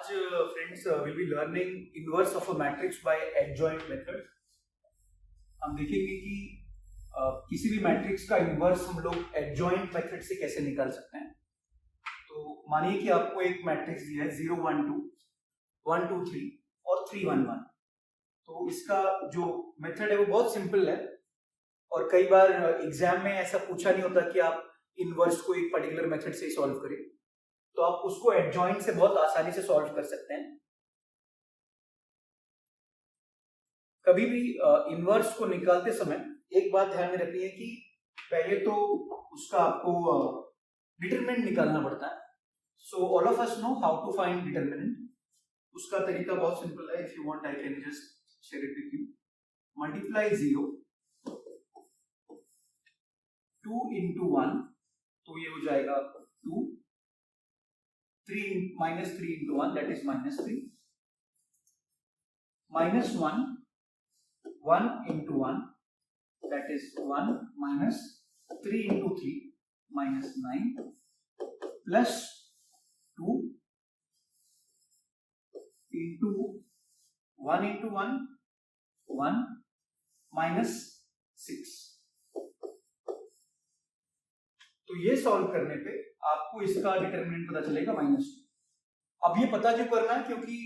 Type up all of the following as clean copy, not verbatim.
आज friends will be learning inverse of a matrix bye adjoint method. हम देखेंगे कि किसी भी मैट्रिक्स का इनवर्स हम लोग एडजॉइंट मेथड से कैसे निकाल सकते हैं। तो मानिए कि आपको एक मैट्रिक्स दिया है 0 1 2 1 2 3 और 3 1 1। तो इसका जो मेथड है वो बहुत सिंपल है और कई बार एग्जाम में ऐसा पूछा नहीं होता कि आप इनवर्स को एक पर्टिकुलर मेथड से सॉल्व करें, तो आप उसको एडजॉइंट से बहुत आसानी से सॉल्व कर सकते हैं। कभी भी इनवर्स को निकालते समय एक बात ध्यान में रखनी है कि पहले तो उसका आपको डिटरमिनेंट निकालना पड़ता है। So all of us know how to find determinant. उसका तरीका बहुत सिंपल है। If you want I can just share it with you. Multiply 0 2 into 1, तो ये हो जाएगा 2, 3 minus 3 into 1, that is minus 3, minus 1 1 into 1, that is 1, minus 3 into 3, minus 9, plus 2 into 1 into 1, 1, minus 6। तो ये सॉल्व करने पे आपको इसका डिटरमिनेंट पता चलेगा -2। अब ये पता क्यों करना है? क्योंकि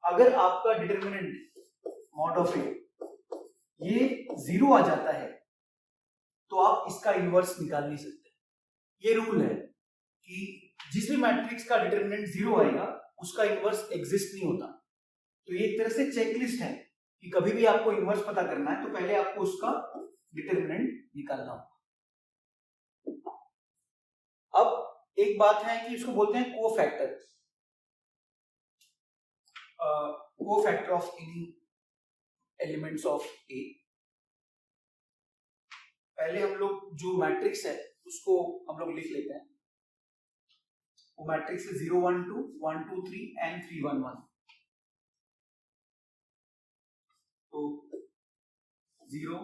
अगर आपका डिटरमिनेंट मॉड ऑफ ए ये 0 आ जाता है तो आप इसका इनवर्स निकाल नहीं सकते। ये रूल है कि जिस भी मैट्रिक्स का डिटरमिनेंट 0 आएगा उसका इनवर्स एग्जिस्ट नहीं होता। तो ये एक तरह से चेकलिस्ट है कि कभी भी आपको इनवर्स पता करना है तो पहले आपको उसका डिटरमिनेंट निकालना होगा। अब एक बात है कि इसको बोलते हैं cofactor. Cofactor of any elements of A. पहले हम लोग जो मैट्रिक्स है उसको हम लोग लिख लेते हैं। वो मैट्रिक्स है 0 1 2 1 2 3 एंड 3 1 1। तो 0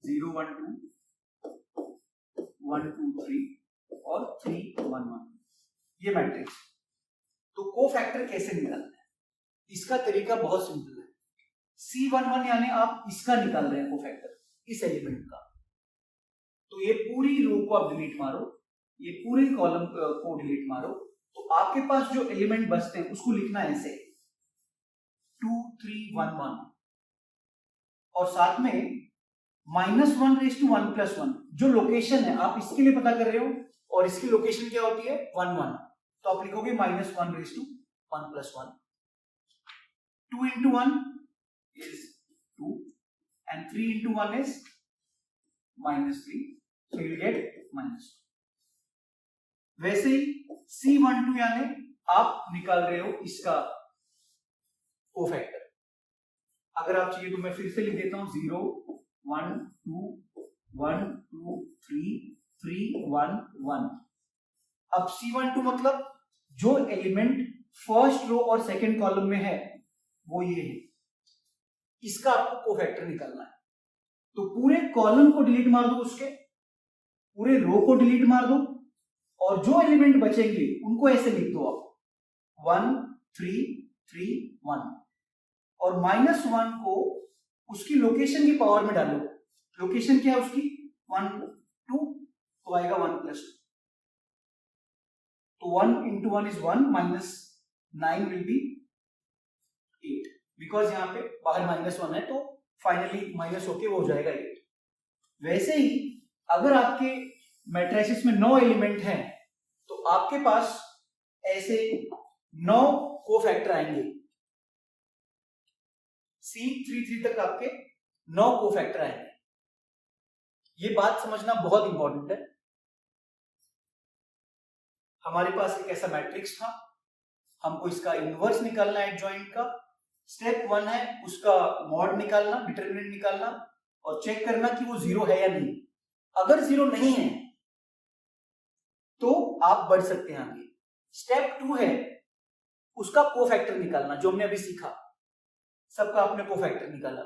0 1 2 1 2 3 और 3 1 1, ये मैट्रिक्स। तो कोफैक्टर कैसे निकालना है? इसका तरीका बहुत सिंपल है। C11 यानी आप इसका निकाल रहे हैं कोफैक्टर, इस एलिमेंट का। तो ये पूरी रो को आप डिलीट मारो, ये पूरे कॉलम को डिलीट मारो, तो आपके पास जो एलिमेंट बचते हैं उसको लिखना है ऐसे 2 3 1 1 और साथ में -1 raised to 1 plus 1 जो लोकेशन है आप इसके लिए पता कर रहे हो और इसकी लोकेशन क्या होती है 1 1, तो आप लिखोगे -1 raised to 1 plus 1। 2 into 1 is 2 and 3 into 1 is -3, so you will get -2। वैसे ही C12 यानी आप निकाल रहे हो इसका कोफैक्टर। अगर आप चाहिए तो मैं फिर से लिख देता हूं 0 1 2 1 2 3 3 1 1। अब C12 मतलब जो एलिमेंट फर्स्ट रो और सेकंड कॉलम में है वो ये है, इसका आपको कोफैक्टर निकालना है। तो पूरे कॉलम को डिलीट मार दो, उसके पूरे रो को डिलीट मार दो और जो एलिमेंट बचेंगे उनको ऐसे लिख दो आप 1 3 3 1 और -1 को उसकी लोकेशन की पावर में डालो। लोकेशन क्या है उसकी 1 2, तो आएगा 1 plus 2। तो 1 into 1 is 1, -9 will be 8, because यहाँ पे बाहर -1 है तो फाइनली माइनस होके वो हो जाएगा 8। वैसे ही अगर आपके मैट्रिसेस में 9 एलिमेंट हैं तो आपके पास ऐसे 9 कोफैक्टर आएंगे। C33 तक आपके 9 कोफैक्टर आएंगे। ये बात समझना बहुत इंपॉर्टेंट है। हमारे पास एक ऐसा मैट्रिक्स था, हमको इसका इनवर्स निकालना है एडजॉइंट का। स्टेप 1 है उसका मॉड निकालना, डिटरमिनेंट निकालना और चेक करना कि वो 0 है या नहीं। अगर 0 नहीं है तो आप बढ़ सकते हैं आगे। स्टेप 2 है उसका कोफैक्टर निकालना, जो हमने अभी सीखा। सबका आपने कोफैक्टर निकाला।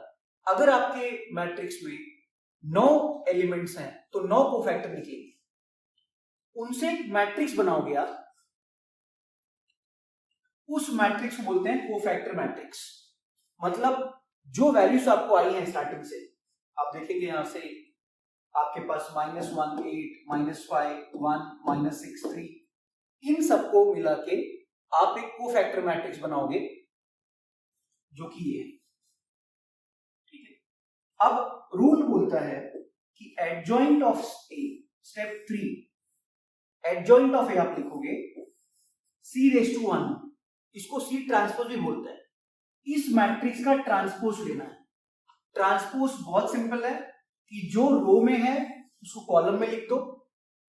अगर आपके मैट्रिक्स में 9 एलिमेंट्स हैं तो 9 कोफैक्टर निकलेंगे। उनसे एक मैट्रिक्स बनाओगे आप, उस मैट्रिक्स को बोलते हैं कोफैक्टर मैट्रिक्स। मतलब जो वैल्यूज आपको आई हैं स्टार्टिंग से, आप देखेंगे यहां से आपके पास -1 8 -5 1 -6 3, इन सबको मिला के आप एक कोफैक्टर मैट्रिक्स बनाओगे जो कि ये है। ठीक है, अब रूल बोलता है कि adjoint of A, step 3, adjoint of A आप लिखोगे C⁻1, इसको C ट्रांसपोज भी बोलते हैं। इस मैट्रिक्स का ट्रांसपोज लेना है। ट्रांसपोज बहुत सिंपल है कि जो रो में है उसको कॉलम में लिख दो,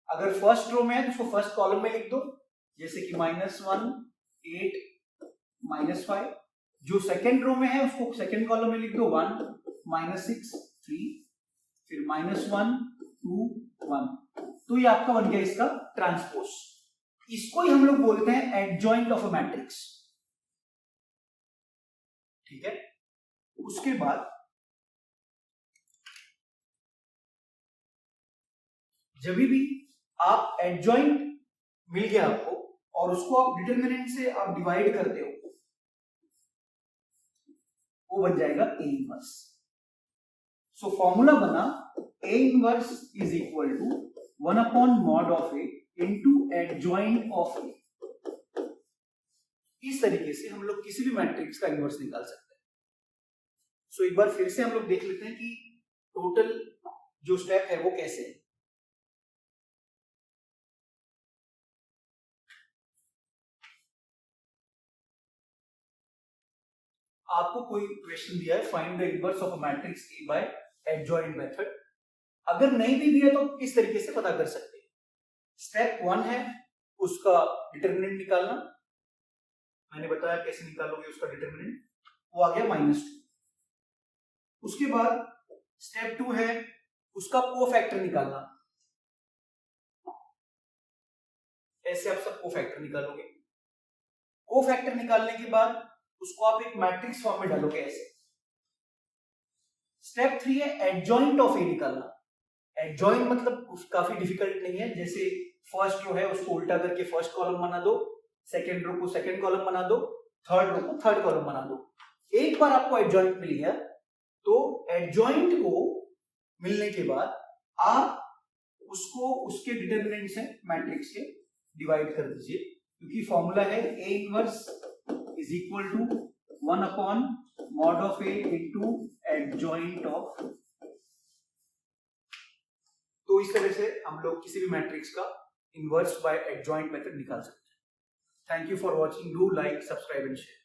अगर फर्स्ट रो में है तो उसको फर्स्ट कॉलम में लिख दो, जैसे कि -1 8 -5। जो सेकेंड रो में है उसको सेकेंड कॉलम में लिख दो 1 -6 3, फिर -1 2 1। तो ये आपका बन गया इसका ट्रांसपोज। इसको ही हम लोग बोलते हैं एडजॉइंट ऑफ अ मैट्रिक्स। ठीक है, उसके बाद जब भी आप एडजॉइंट मिल गया आपको और उसको आप डिटरमिनेंट से आप डिवाइड करते हो, वो बन जाएगा A इनवर्स। सो फॉर्मूला बना A inverse is equal to 1/mod of A into adjoint of A। इस तरीके से हम लोग किसी भी मैट्रिक्स का इनवर्स निकाल सकते हैं। सो एक बार फिर से हम लोग देख लेते हैं कि टोटल जो स्टेप है वो कैसे है। आपको कोई क्वेश्चन दिया है, find the inverse of a matrix A by adjoint method. अगर नहीं भी दिया तो किस तरीके से पता कर सकते हैं। स्टेप 1 है उसका डिटरमिनेंट निकालना, मैंने बताया कैसे निकालोगे उसका डिटरमिनेंट, वो आ गया -2। उसके बाद स्टेप 2 है उसका कोफैक्टर निकालना, ऐसे आप सब कोफैक्टर निकालोगे। कोफैक्टर निकालने के बाद उसको आप एक मैट्रिक्स फॉर्म में डालोगे ऐसे। स्टेप 3 है एडजॉइंट ऑफ ए निकालना। एडजॉइंट मतलब काफी डिफिकल्ट नहीं है, जैसे फर्स्ट रो है उसको उल्टा करके फर्स्ट कॉलम बना दो, सेकेंड रो को सेकेंड कॉलम बना दो, थर्ड रो को थर्ड कॉलम बना दो। एक बार आपको एडजॉइंट मिल गया तो एडजॉइंट को मिलने के बाद आप उसको उसके डिटरमिनेंट से मैट्रिक्स के डिवाइड कर दीजिए, क्योंकि फॉर्मूला है A inverse is equal to 1/mod of A into adjoint of. तो इस तरह से हम लोग किसी भी मैट्रिक्स का इनवर्स बाय एडजॉइंट मेथड निकाल सकते हैं। Thank you for watching, do like subscribe and share.